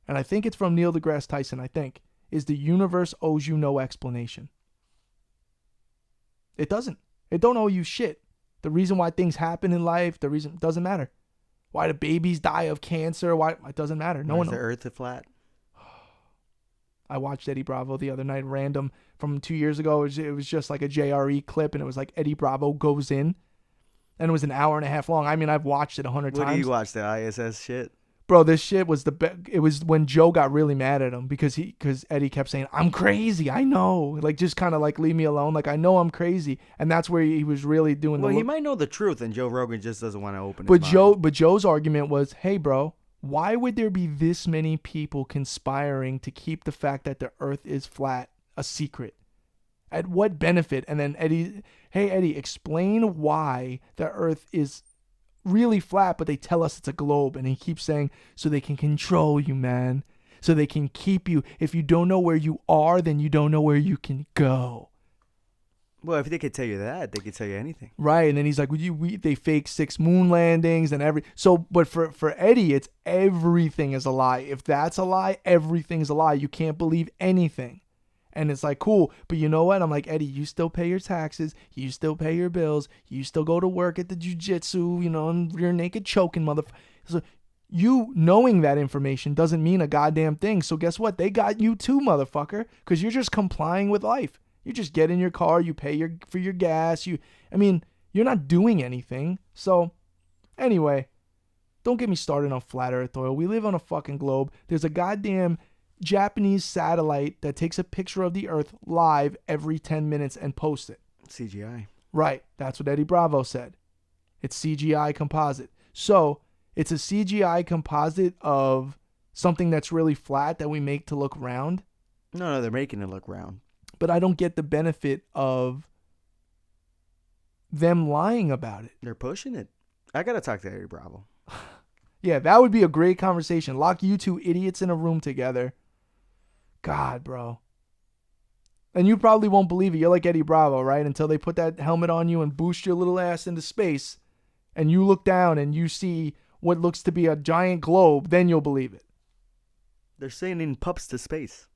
and I think it's from Neil deGrasse Tyson, is the universe owes you no explanation. It doesn't. It don't owe you shit. The reason why things happen in life, the reason doesn't matter. Why do babies die of cancer? Why it doesn't matter. No one knows. Is the earth flat? I watched Eddie Bravo the other night, random from 2 years ago. It was just like a JRE clip, and it was like Eddie Bravo goes in, and it was an hour and a half long. I mean, I've watched it 100 times. What do you watch, the ISS shit? Bro, this shit was the best. It was when Joe got really mad at him because Eddie kept saying, "I'm crazy, I know." Like, just kind of like, leave me alone. Like, I know I'm crazy, and that's where he was really doing. Well, he might know the truth, and Joe Rogan just doesn't want to open his mouth. But Joe's argument was, "Hey, bro, why would there be this many people conspiring to keep the fact that the Earth is flat a secret? At what benefit?" And then Eddie, "Hey, Eddie, explain why the Earth is really flat, but they tell us it's a globe." And he keeps saying, "So they can control you, man. So they can keep you. If you don't know where you are, then you don't know where you can go." Well, if they could tell you that, they could tell you anything. Right. And then he's like, they fake 6 moon landings and but for Eddie, it's everything is a lie. If that's a lie, everything's a lie. You can't believe anything. And it's like, cool. But you know what? I'm like, Eddie, you still pay your taxes. You still pay your bills. You still go to work at the jiu-jitsu, and you're naked choking, motherfucker. So you knowing that information doesn't mean a goddamn thing. So guess what? They got you too, motherfucker, because you're just complying with life. You just get in your car. You pay for your gas. You're not doing anything. So anyway, don't get me started on flat earth oil. We live on a fucking globe. There's a goddamn Japanese satellite that takes a picture of the Earth live every 10 minutes and posts it. CGI. Right. That's what Eddie Bravo said. It's CGI composite. So it's a CGI composite of something that's really flat that we make to look round. No, they're making it look round. But I don't get the benefit of them lying about it. They're pushing it. I got to talk to Eddie Bravo. Yeah, that would be a great conversation. Lock you two idiots in a room together. God, bro. And you probably won't believe it. You're like Eddie Bravo, right? Until they put that helmet on you and boost your little ass into space, and you look down and you see what looks to be a giant globe, then you'll believe it. They're sending pups to space.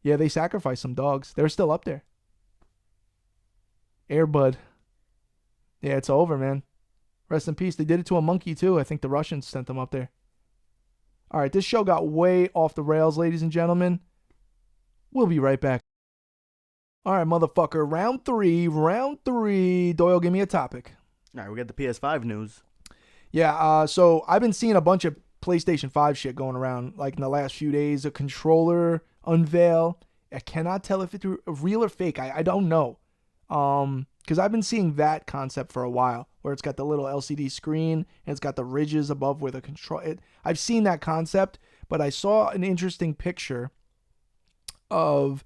Yeah, they sacrificed some dogs. They're still up there. Air Bud. Yeah, it's over, man. Rest in peace. They did it to a monkey, too. I think the Russians sent them up there. All right, this show got way off the rails, ladies and gentlemen. We'll be right back. All right, motherfucker. Round three. Doyle, give me a topic. All right, we got the PS5 news. Yeah, so I've been seeing a bunch of PlayStation 5 shit going around, like in the last few days. A controller unveil. I cannot tell if it's real or fake. I don't know. Because I've been seeing that concept for a while, where it's got the little LCD screen and it's got the ridges above where the control. I've seen that concept, but I saw an interesting picture of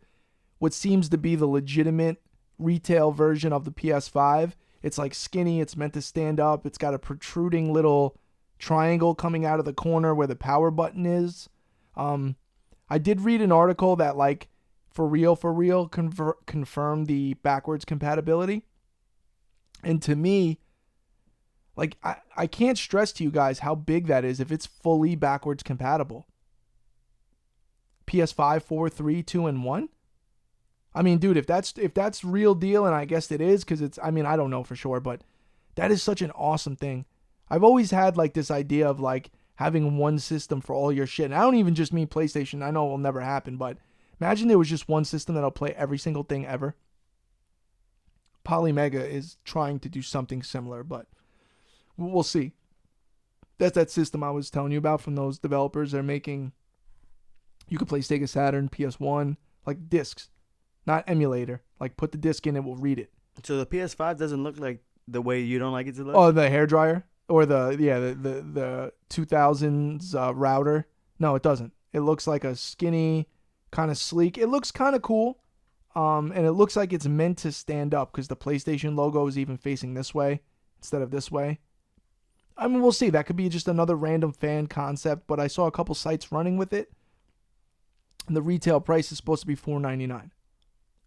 what seems to be the legitimate retail version of the PS5. It's like skinny. It's meant to stand up. It's got a protruding little triangle coming out of the corner where the power button is. I did read an article that like for real confirmed the backwards compatibility. And to me, like I can't stress to you guys how big that is if it's fully backwards compatible. PS5, 4, 3, 2, and 1. I mean, dude, if that's real deal, and I guess it is, because it's, I mean, I don't know for sure, but that is such an awesome thing. I've always had like this idea of like having one system for all your shit. And I don't even just mean PlayStation. I know it will never happen, but imagine there was just one system that'll play every single thing ever. Polymega is trying to do something similar, but we'll see. That's that system I was telling you about from those developers. They're making, you could play Sega Saturn, PS1, like discs, not emulator. Like put the disc in, it will read it. So the PS5 doesn't look like the way you don't like it to look? Oh, the hairdryer? Or the 2000s router? No, it doesn't. It looks like a skinny, kind of sleek. It looks kind of cool. And it looks like it's meant to stand up because the PlayStation logo is even facing this way instead of this way. I mean, we'll see. That could be just another random fan concept, but I saw a couple sites running with it. And the retail price is supposed to be $499.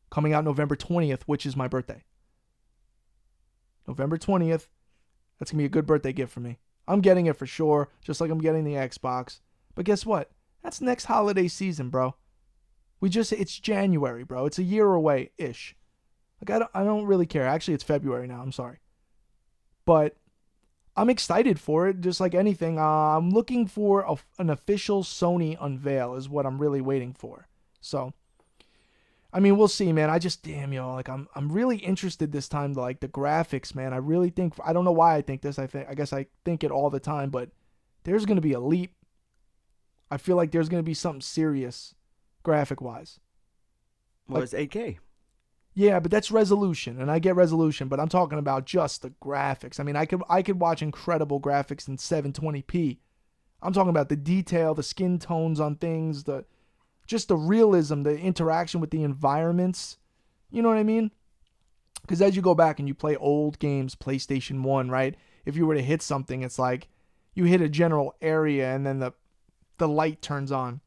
Coming out November 20th, which is my birthday. November 20th. That's going to be a good birthday gift for me. I'm getting it for sure, just like I'm getting the Xbox. But guess what? That's next holiday season, bro. It's January, bro. It's a year away-ish. Like, I don't really care. Actually, it's February now. I'm sorry. But I'm excited for it, just like anything. I'm looking for an official Sony unveil is what I'm really waiting for. So, I mean, we'll see, man. Like I'm really interested this time to like the graphics, man. I really think, I don't know why I think this. I guess I think it all the time, but there's going to be a leap. I feel like there's going to be something serious graphic wise. Well, like, it's 8K. Yeah, but that's resolution, and I get resolution, but I'm talking about just the graphics. I mean, I could watch incredible graphics in 720p. I'm talking about the detail, the skin tones on things, just the realism, the interaction with the environments. You know what I mean? Because as you go back and you play old games, PlayStation 1, right? If you were to hit something, it's like you hit a general area and then the light turns on.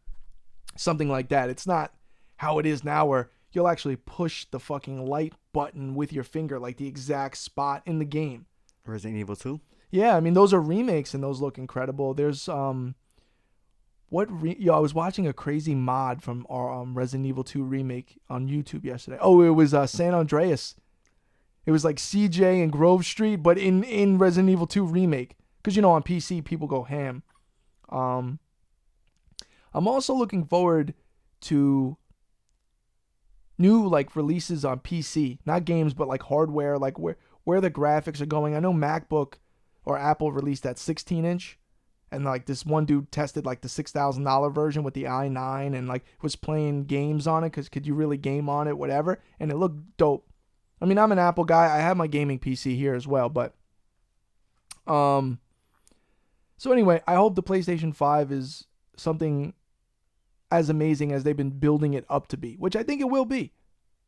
Something like that. It's not how it is now where you'll actually push the fucking light button with your finger, like the exact spot in the game. Resident Evil 2? Yeah, I mean, those are remakes and those look incredible. There's, I was watching a crazy mod from our Resident Evil 2 remake on YouTube yesterday. Oh, it was San Andreas. It was like CJ and Grove Street, but in Resident Evil 2 remake. Because, on PC, people go ham. I'm also looking forward to new like releases on PC, not games, but like hardware, like where the graphics are going. I know MacBook or Apple released that 16-inch, and like this one dude tested like the $6,000 version with the i9 and like was playing games on it because could you really game on it, whatever, and it looked dope. I mean, I'm an Apple guy. I have my gaming PC here as well, but so anyway, I hope the PlayStation 5 is something as amazing as they've been building it up to be, which I think it will be.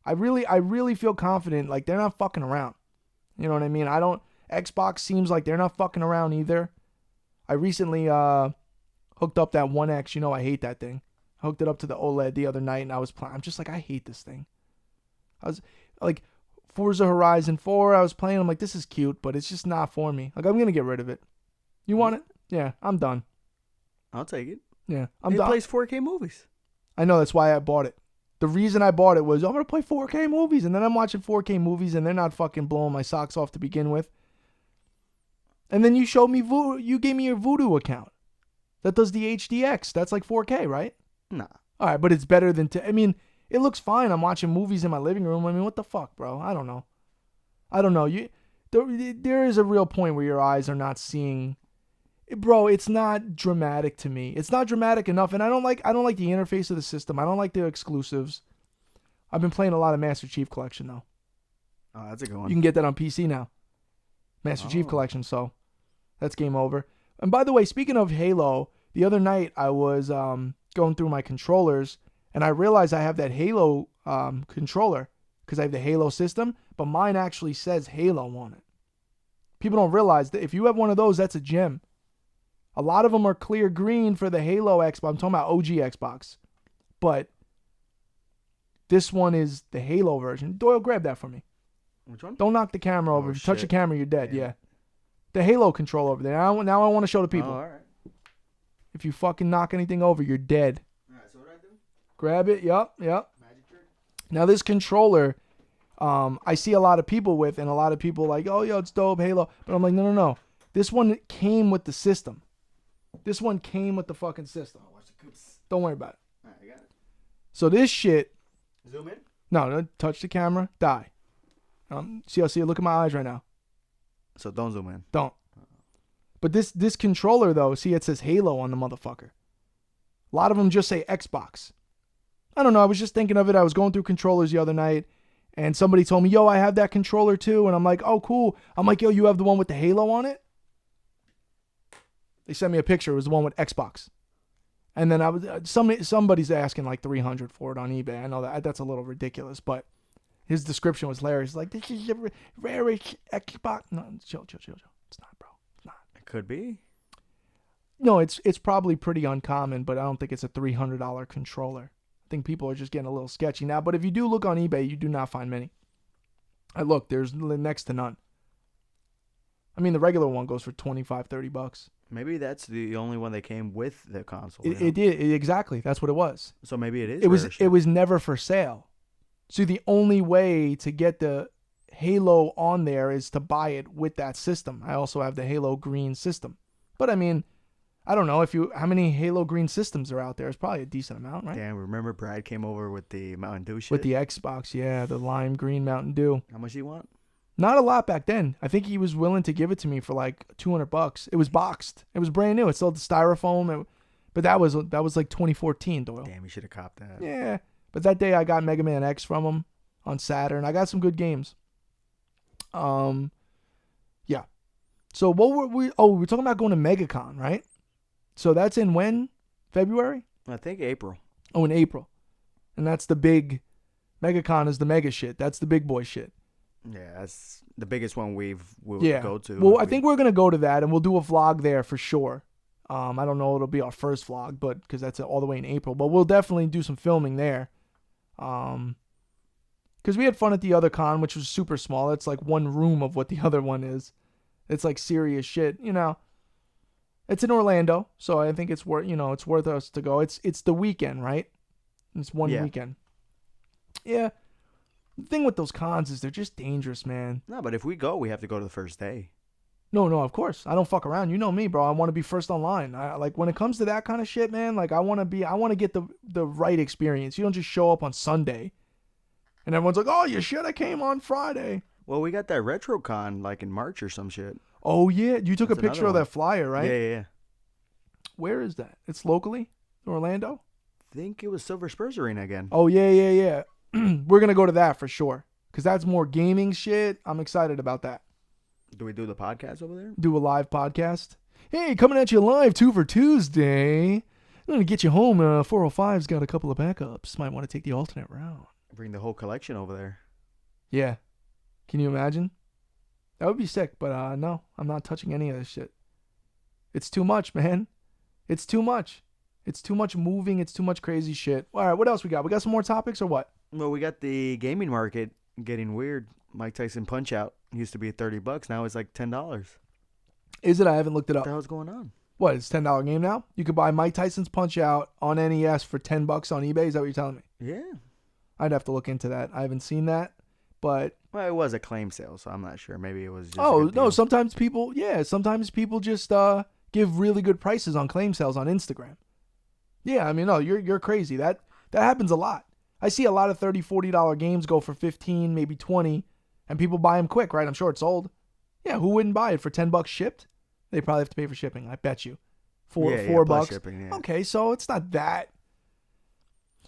I really feel confident, like they're not fucking around. You know what I mean? Xbox seems like they're not fucking around either. I recently hooked up that One X, I hate that thing. I hooked it up to the OLED the other night and I was playing. I'm just like, I hate this thing. I was like, Forza Horizon 4, I was playing, I'm like, this is cute, but it's just not for me. Like, I'm going to get rid of it. You want it? Yeah, I'm done. I'll take it. Yeah, It plays 4K movies. I know, that's why I bought it. The reason I bought it was I'm going to play 4K movies, and then I'm watching 4K movies, and they're not fucking blowing my socks off to begin with. And then you showed me, you gave me your Voodoo account. That does the HDX. That's like 4K, right? Nah. All right, but it's better than, I mean, it looks fine. I'm watching movies in my living room. I mean, what the fuck, bro? I don't know. There is a real point where your eyes are not seeing. Bro, it's not dramatic to me. It's not dramatic enough, and I don't like the interface of the system. I don't like the exclusives. I've been playing a lot of Master Chief Collection though. Oh, that's a good You one. can get that on PC now. Master Chief Oh. Collection, so that's game over. And by the way, speaking of Halo, the other night I was going through my controllers, and I realized I have that Halo controller because I have the Halo system, but mine actually says Halo on it. People don't realize that if you have one of those, that's a gem. A lot of them are clear green for the Halo Xbox. I'm talking about OG Xbox. But this one is the Halo version. Doyle, grab that for me. Which one? Don't knock the camera over. Oh, If you touch the shit. camera, you're dead. Damn. Yeah. The Halo control over there. Now I want to show the people. Oh, all right. If you fucking knock anything over, you're dead. All right, so what do I do? Grab it. Yup. Magic trick? Now this controller, I see a lot of people with, and a lot of people like, oh, yo, it's dope, Halo. But I'm like, no. This one came with the system. This one came with the fucking system. Oh, watch the coops. Don't worry about it. All right, I got it. So this shit, Zoom in. no, touch the camera, die. See, look at my eyes right now. So don't zoom in. Don't. But this controller though, see, it says Halo on the motherfucker. A lot of them just say Xbox. I don't know. I was just thinking of it. I was going through controllers the other night, and somebody told me, yo, I have that controller too. And I'm like, oh, cool. I'm like, yo, you have the one with the Halo on it? They sent me a picture. It was the one with Xbox. And then I was somebody's asking like $300 for it on eBay. I know that's a little ridiculous, but his description was hilarious. Like, this is the rarest Xbox. No, chill. It's not, bro. It's not. It could be. No, it's probably pretty uncommon, but I don't think it's a $300 controller. I think people are just getting a little sketchy now. But if you do look on eBay, you do not find many. I look, there's next to none. I mean, the regular one goes for $25-$30. Maybe that's the only one that came with the console. It did exactly. That's what it was. So maybe it is. It was never for sale. So the only way to get the Halo on there is to buy it with that system. I also have the Halo Green system. But I mean, I don't know how many Halo Green systems are out there. It's probably a decent amount, right? Damn, remember Brad came over with the Mountain Dew shit? With the Xbox, yeah, the lime green Mountain Dew. How much do you want? Not a lot back then. I think he was willing to give it to me for like $200. It was boxed. It was brand new. It still had the styrofoam. But that was like 2014, Doyle. Damn, you should have copped that. Yeah. But that day I got Mega Man X from him on Saturn. I got some good games. Yeah. So what were we? Oh, we were talking about going to MegaCon, right? So that's in when? February? I think April. Oh, in April. And that's the big. MegaCon is the mega shit. That's the big boy shit. Yeah, that's the biggest one we'll go to. Well, I think we're gonna go to that, and we'll do a vlog there for sure. I don't know if it'll be our first vlog, but because that's all the way in April. But we'll definitely do some filming there. Because we had fun at the other con, which was super small. It's like one room of what the other one is. It's like serious shit, you know. It's in Orlando, so I think it's worth us to go. It's the weekend, right? It's one weekend. Yeah. The thing with those cons is they're just dangerous, man. No, but if we go, we have to go to the first day. No, of course. I don't fuck around. You know me, bro. I want to be first online. Like when it comes to that kind of shit, man, like I want to get the right experience. You don't just show up on Sunday and everyone's like, "Oh, you should have came on Friday." Well, we got that RetroCon like in March or some shit. Oh yeah, you took That's a picture of another that flyer, right? Yeah. Where is that? It's locally? Orlando? I think it was Silver Spurs Arena again. Oh yeah. We're going to go to that for sure cuz that's more gaming shit. I'm excited about that. Do we do the podcast over there? Do a live podcast. Hey, coming at you live 2 for Tuesday. I'm going to get you home. 405's got a couple of backups. Might want to take the alternate route. Bring the whole collection over there. Yeah. Can you imagine? That would be sick, but no, I'm not touching any of this shit. It's too much, man. It's too much. It's too much moving. It's too much crazy shit. All right, what else we got? We got some more topics or what? Well, we got the gaming market getting weird. Mike Tyson Punch-Out used to be $30. Now it's like $10. Is it? I haven't looked it What up. the hell's going on? What? It's $10 game now? You could buy Mike Tyson's Punch-Out on NES for $10 on eBay. Is that what you're telling me? Yeah. I'd have to look into that. I haven't seen that, but Well, it was a claim sale, so I'm not sure. Maybe it was just a oh good no, deal. sometimes people just give really good prices on claim sales on Instagram. Yeah, I mean, no, you're crazy. That happens a lot. I see a lot of $30, $40 games go for 15, maybe 20, and people buy them quick, right? I'm sure it's sold. Yeah, who wouldn't buy it for $10 shipped? They probably have to pay for shipping. I bet you. $4 plus bucks. shipping, yeah. Okay, so it's not that.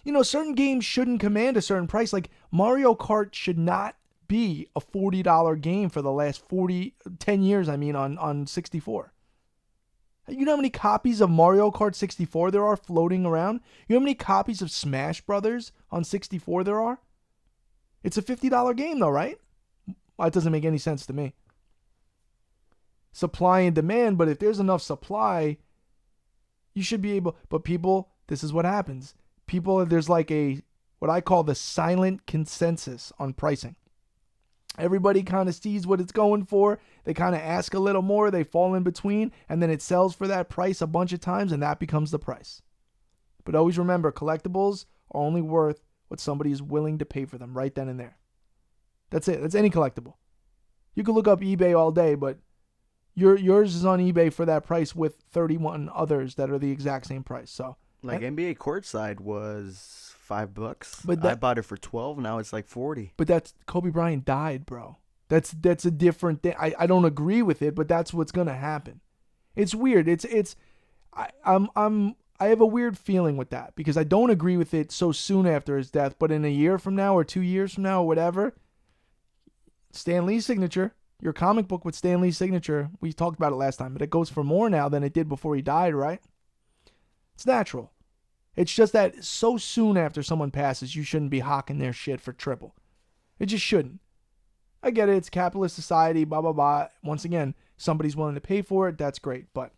You know, certain games shouldn't command a certain price. Like Mario Kart should not be a $40 game for the last 10 years, on 64. You know how many copies of Mario Kart 64 there are floating around? You know how many copies of Smash Brothers on 64 there are? It's a $50 game though, right? That doesn't make any sense to me. Supply and demand, but if there's enough supply, you should be able, but people, this is what happens. People, there's like what I call the silent consensus on pricing. Everybody kind of sees what it's going for. They kind of ask a little more. They fall in between. And then it sells for that price a bunch of times. And that becomes the price. But always remember, collectibles are only worth what somebody is willing to pay for them right then and there. That's it. That's any collectible. You can look up eBay all day, but yours is on eBay for that price with 31 others that are the exact same price. So, like NBA courtside was $5, but I bought it for 12. Now it's like 40. But that's Kobe Bryant died, bro. That's a different thing. I don't agree with it, but that's what's gonna happen. It's weird. I have a weird feeling with that because I don't agree with it so soon after his death. But in a year from now or 2 years from now or whatever, Stan Lee's signature, your comic book with Stan Lee's signature, we talked about it last time, but it goes for more now than it did before he died, right? It's natural. It's just that so soon after someone passes, you shouldn't be hawking their shit for triple. It just shouldn't. I get it. It's capitalist society, blah, blah, blah. Once again, somebody's willing to pay for it. That's great. But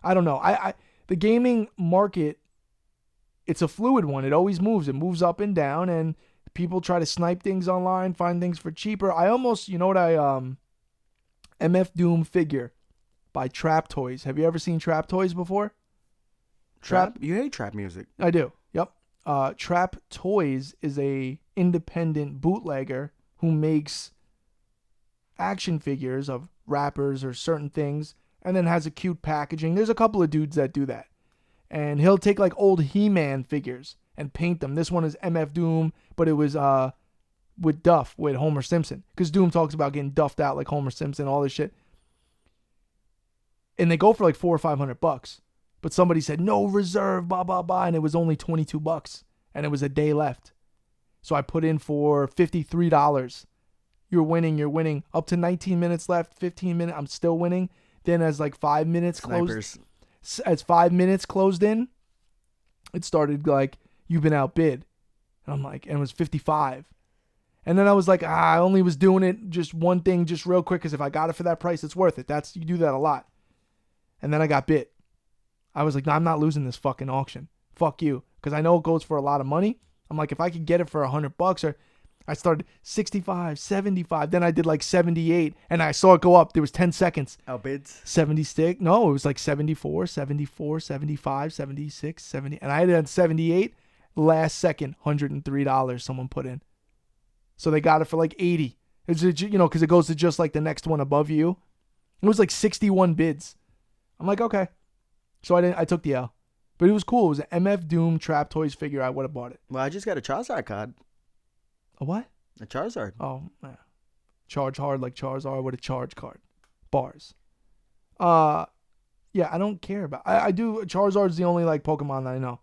I don't know. The gaming market, it's a fluid one. It always moves. It moves up and down, and people try to snipe things online, find things for cheaper. I almost, MF Doom figure by Trap Toys. Have you ever seen Trap Toys before? Trap? You hate trap music. I do. Yep. Trap Toys is a independent bootlegger who makes action figures of rappers or certain things and then has a cute packaging. There's a couple of dudes that do that. And he'll take like old He-Man figures and paint them. This one is MF Doom, but it was with Duff, with Homer Simpson. Because Doom talks about getting duffed out like Homer Simpson, all this shit. And they go for like $400 or $500. But somebody said, no reserve, blah, blah, blah. And it was only $22. And it was a day left. So I put in for $53. You're winning. Up to 19 minutes left, 15 minutes. I'm still winning. Then as like 5 minutes closed. As 5 minutes closed in, it started like, you've been outbid. And I'm like, and it was 55. And then I was like, I only was doing it just one thing, just real quick. Because if I got it for that price, it's worth it. You do that a lot. And then I got bit. I was like, no, I'm not losing this fucking auction. Fuck you. Because I know it goes for a lot of money. I'm like, if I could get it for $100 or I started 65, 75. Then I did like 78 and I saw it go up. There was 10 seconds. Outbids? 76. No, it was like 74, 74, 75, 76, 70. And I had it at 78. Last second, $103 someone put in. So they got it for like 80. It's, because it goes to just like the next one above you. It was like 61 bids. I'm like, okay. So I took the L. But it was cool. It was an MF Doom Trap Toys figure. I would have bought it. Well, I just got a Charizard card. A what? A Charizard. Oh, yeah. Charge hard like Charizard with a charge card. Bars. Yeah, I don't care about. I do. Charizard's the only like Pokemon that I know.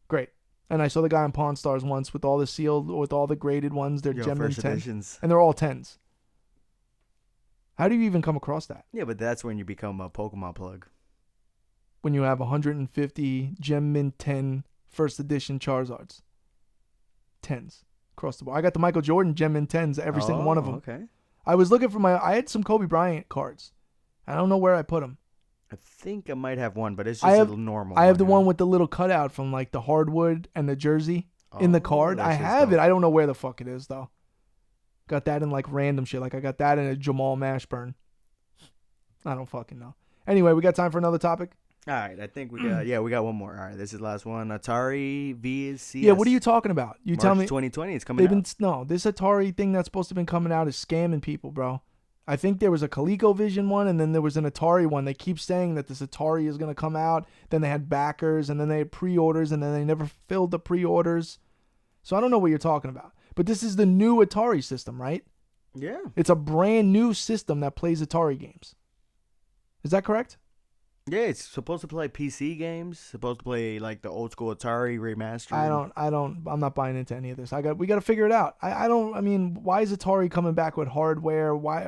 Great. And I saw the guy on Pawn Stars once with all the sealed, with all the graded ones. They're Gem and 10. Editions. And they're all 10s. How do you even come across that? Yeah, but that's when you become a Pokemon plug. When you have 150 Gem Mint 10 first edition Charizards. 10s. Across the board. I got the Michael Jordan Gem Mint 10s, every single one of them. Okay. I was looking for I had some Kobe Bryant cards. I don't know where I put them. I think I might have one, but it's just a normal I have the one with the little cutout from like the hardwood and the jersey in the card. I have it. I don't know where the fuck it is though. Got that in like random shit. Like I got that in a Jamal Mashburn. I don't fucking know. Anyway, we got time for another topic? All right, I think we got one more. All right, this is the last one. Atari VCS. Yeah, what are you talking about? You March tell me. 2020, it's coming out. No, this Atari thing that's supposed to have been coming out is scamming people, bro. I think there was a ColecoVision one, and then there was an Atari one. They keep saying that this Atari is going to come out. Then they had backers, and then they had pre-orders, and then they never filled the pre-orders. So I don't know what you're talking about. But this is the new Atari system, right? Yeah. It's a brand new system that plays Atari games. Is that correct? Yeah, it's supposed to play PC games. Supposed to play like the old school Atari remastered. I'm not buying into any of this. We got to figure it out. I mean, why is Atari coming back with hardware? Why?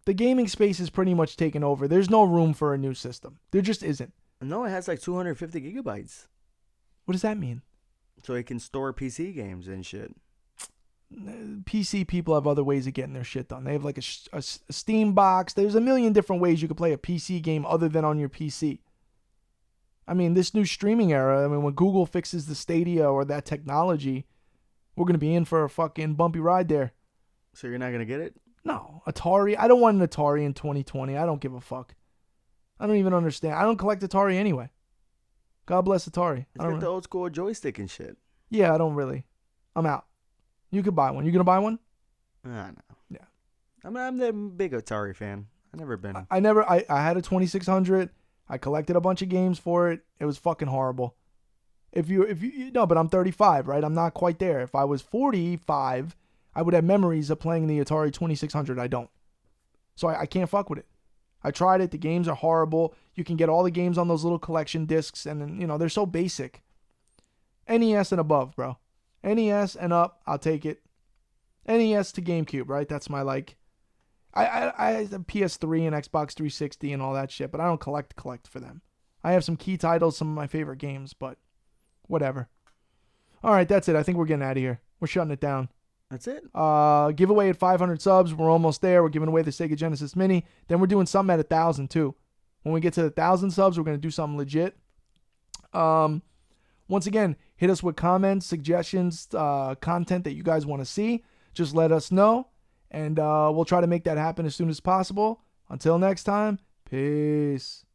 The gaming space is pretty much taken over. There's no room for a new system. There just isn't. No, it has like 250 gigabytes, What does that mean? so it can store PC games and shit. PC people have other ways of getting their shit done. They have like a Steam box. There's a million different ways you could play a PC game other than on your PC. I mean, this new streaming era, I mean, when Google fixes the Stadia or that technology, we're going to be in for a fucking bumpy ride there. So you're not gonna get it? No, Atari. I don't want an Atari in 2020. I don't give a fuck. I don't even understand. I don't collect Atari anyway. God bless Atari. It's got the old school joystick and shit. Yeah, I don't really. I'm out. You could buy one. You gonna buy one? I know. Yeah. I'm the big Atari fan. I never been. I had a 2600. I collected a bunch of games for it. It was fucking horrible. If you no, but I'm 35, right? I'm not quite there. If I was 45, I would have memories of playing the Atari 2600. I don't. So I can't fuck with it. I tried it. The games are horrible. You can get all the games on those little collection discs, and then, they're so basic. NES and above, bro. NES and up, I'll take it. NES to GameCube, right? That's my like. I have PS3 and Xbox 360 and all that shit, but I don't collect for them. I have some key titles, some of my favorite games, but whatever. All right, that's it. I think we're getting out of here. We're shutting it down. That's it. Giveaway at 500 subs. We're almost there. We're giving away the Sega Genesis Mini. Then we're doing something at 1,000 too. When we get to 1,000 subs, we're gonna do something legit. Once again, hit us with comments, suggestions, content that you guys want to see. Just let us know, and we'll try to make that happen as soon as possible. Until next time, peace.